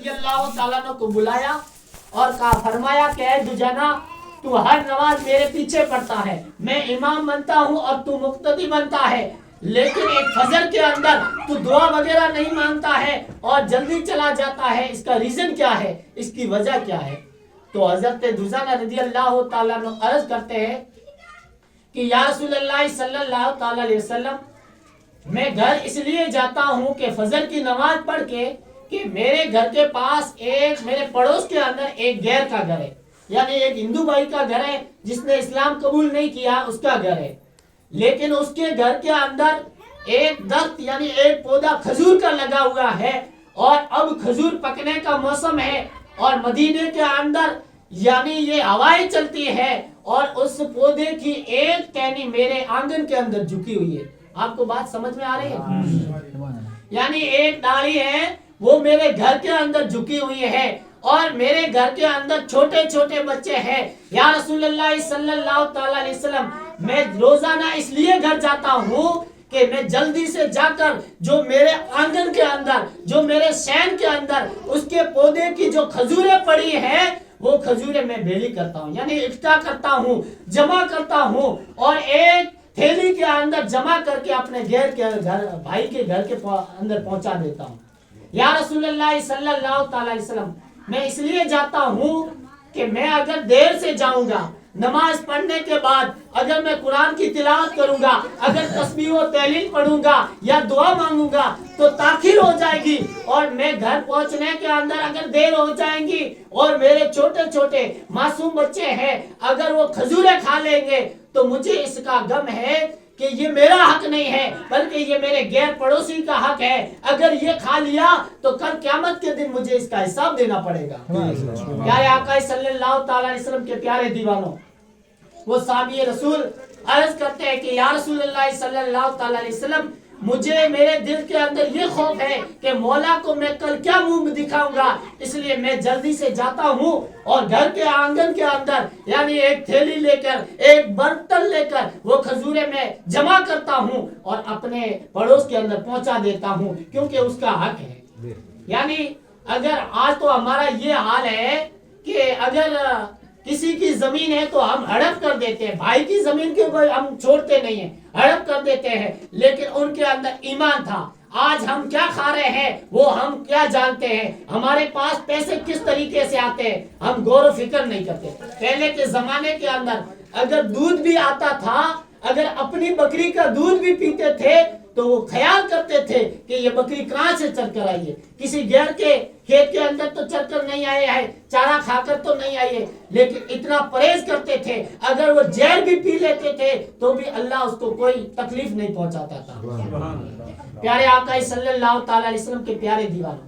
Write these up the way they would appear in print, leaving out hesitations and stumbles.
رضی اللہ تعالیٰ نے کو بلایا اور کہا فرمایا کہ اے دجانہ تو ہر نماز میرے پیچھے پڑھتا ہے، میں امام بنتا ہوں اور تو مقتدی بنتا ہے، لیکن ایک فجر کے اندر تو دعا وغیرہ نہیں مانگتا ہے اور جلدی چلا جاتا ہے، اس کا ریزن کیا ہے، اس کی وجہ کیا ہے؟ تو حضرت دجانہ رضی اللہ تعالیٰ عنہ عرض کرتے ہیں کہ یا رسول اللہ صلی اللہ تعالیٰ علیہ وسلم، میں گھر اس لیے جاتا ہوں کہ فجر کی نماز پڑھ کے کہ میرے گھر کے پاس میرے پڑوس کے اندر ایک غیر کا گھر ہے، یعنی ایک ہندو بھائی کا گھر ہے جس نے اسلام قبول نہیں کیا، اس کا گھر ہے، لیکن اس کے گھر کے اندر ایک درخت یعنی ایک پودا کھجور کا لگا ہوا ہے اور اب کھجور پکنے کا موسم ہے اور مدینے کے اندر یعنی یہ ہوائیں چلتی ہے اور اس پودے کی ایک ٹہنی میرے آنگن کے اندر جھکی ہوئی ہے۔ آپ کو بات سمجھ میں آ رہی ہے؟ یعنی ایک ڈالی ہے وہ میرے گھر کے اندر جھکی ہوئی ہے اور میرے گھر کے اندر چھوٹے چھوٹے بچے ہیں۔ یا رسول اللہ صلی اللہ تعالی علیہ وسلم، میں روزانہ اس لیے گھر جاتا ہوں کہ میں جلدی سے جا کر جو میرے آنگن کے اندر، جو میرے شین کے اندر اس کے پودے کی جو کھجوریں پڑی ہیں وہ کھجوریں میں بیلی کرتا ہوں، یعنی اکٹھا کرتا ہوں، جمع کرتا ہوں اور ایک تھیلی کے اندر جمع کر کے اپنے غیر کے گھر بھائی کے گھر کے اندر پہنچا دیتا ہوں۔ یا رسول اللہ صلی اللہ تعالی علیہ وسلم، میں اس لیے جاتا ہوں کہ میں اگر دیر سے جاؤں گا، نماز پڑھنے کے بعد اگر میں قرآن کی تلاوت کروں گا، اگر تسبیح و تہلیل پڑھوں گا یا دعا مانگوں گا تو تاخیر ہو جائے گی اور میں گھر پہنچنے کے اندر اگر دیر ہو جائیں گی اور میرے چھوٹے چھوٹے معصوم بچے ہیں اگر وہ کھجوریں کھا لیں گے تو مجھے اس کا غم ہے کہ یہ میرا حق نہیں ہے بلکہ یہ میرے غیر پڑوسی کا حق ہے، اگر یہ کھا لیا تو کل قیامت کے دن مجھے اس کا حساب دینا پڑے گا۔ پیارے آقا صلی اللہ تعالی علیہ وسلم کے پیارے دیوانوں، وہ صحابی رسول عرض کرتے ہیں کہ یا رسول اللہ صلی اللہ تعالی علیہ وسلم، مجھے میرے دل کے اندر یہ خوف ہے کہ مولا کو میں کل کیا منہ دکھاؤں گا، اس لیے میں جلدی سے جاتا ہوں اور گھر کے آنگن کے اندر یعنی ایک تھیلی لے کر، ایک برتن لے کر وہ کھجوریں میں جمع کرتا ہوں اور اپنے پڑوس کے اندر پہنچا دیتا ہوں کیونکہ اس کا حق ہے۔ یعنی اگر آج تو ہمارا یہ حال ہے کہ اگر کسی کی زمین ہے تو ہم ہڑپ کر دیتے ہیں، بھائی کی زمین کے اوپر ہم چھوڑتے نہیں ہیں، ہڑپ کر دیتے ہیں، لیکن ان کے اندر ایمان تھا۔ آج ہم کیا کھا رہے ہیں وہ ہم کیا جانتے ہیں، ہمارے پاس پیسے کس طریقے سے آتے ہیں ہم غور و فکر نہیں کرتے۔ پہلے کے زمانے کے اندر اگر دودھ بھی آتا تھا، اگر اپنی بکری کا دودھ بھی پیتے تھے تو وہ خیال کرتے تھے کہ یہ بکری کہاں سے چر کر آئی ہے، کسی غیر کے کھیت کے اندر تو چر کر نہیں آئے ہے، چارہ کھا کر تو نہیں آئی ہے، لیکن اتنا پرہیز کرتے تھے، اگر وہ زہر بھی پی لیتے تھے تو بھی اللہ اس کو کوئی تکلیف نہیں پہنچاتا تھا۔ پیارے آقا صلی اللہ تعالی علیہ وسلم کے پیارے دیوانوں،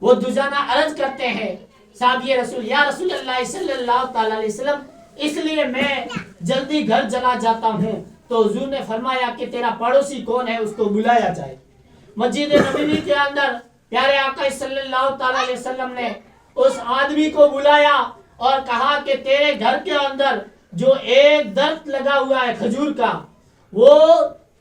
وہ دجانہ عرض کرتے ہیں صحابی رسول، یا رسول اللہ صلی اللہ تعالی علیہ وسلم، اس لیے میں جلدی گھر چلا جاتا ہوں۔ تو حضور نے فرمایا کہ تیرا پڑوسی کون ہے، اس کو بلایا جائے۔ مسجد نبوی کے اندر پیارے آقا صلی اللہ تعالی علیہ وسلم نے اس آدمی کو بلایا اور کہا کہ تیرے گھر کے اندر جو ایک درخت لگا ہوا ہے کھجور کا، وہ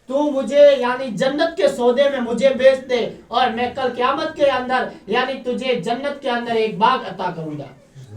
تو مجھے یعنی جنت کے سودے میں مجھے بیچ دے اور میں کل قیامت کے اندر یعنی تجھے جنت کے اندر ایک باغ عطا کروں گا۔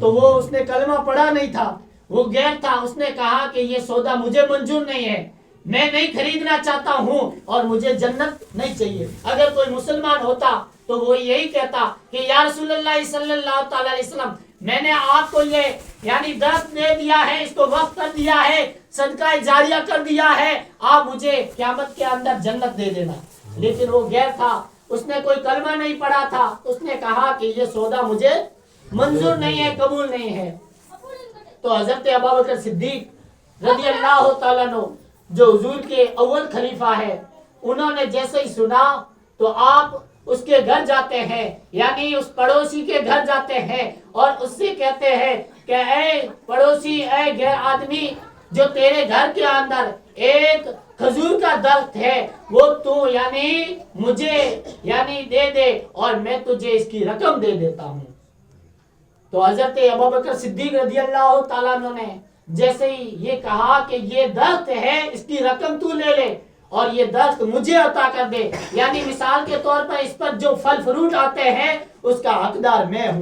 تو وہ اس نے کلمہ پڑھا نہیں تھا، وہ غیر تھا، اس نے کہا کہ یہ سودا مجھے منظور نہیں ہے، میں نہیں خریدنا چاہتا ہوں اور مجھے جنت نہیں چاہیے۔ اگر کوئی مسلمان ہوتا تو وہ یہی کہتا کہ یا رسول اللہ صلی اللہ تعالی علیہ وسلم، میں نے آپ کو یہ یعنی درخت دے دیا ہے، اس کو وقف کر دیا ہے، صدقہ جاریہ کر دیا ہے، آپ مجھے قیامت کے اندر جنت دے دینا۔ لیکن وہ غیر تھا، اس نے کوئی کلمہ نہیں پڑھا تھا، اس نے کہا کہ یہ سودا مجھے منظور نہیں ہے، قبول نہیں ہے۔ تو حضرت ابوبکر صدیق رضی اللہ تعالیٰ عنہ جو حضور کے اول خلیفہ ہے، انہوں نے جیسے ہی سنا تو آپ اس کے گھر جاتے ہیں، یعنی اس پڑوسی کے گھر جاتے ہیں اور اس سے کہتے ہیں کہ اے پڑوسی، اے غیر آدمی، جو تیرے گھر کے اندر ایک کھجور کا درخت ہے وہ تو یعنی مجھے یعنی دے دے اور میں تجھے اس کی رقم دے دیتا ہوں۔ تو حضرت ابوبکر صدیق رضی اللہ تعالیٰ عنہ نے جیسے ہی یہ کہا کہ یہ درخت ہے، اس کی رقم تو لے لے، اور یہ درخت مجھے عطا کر دے. یعنی مثال کے طور پر اس پر جو پھل فروٹ آتے ہیں اس کا حقدار میں ہوں.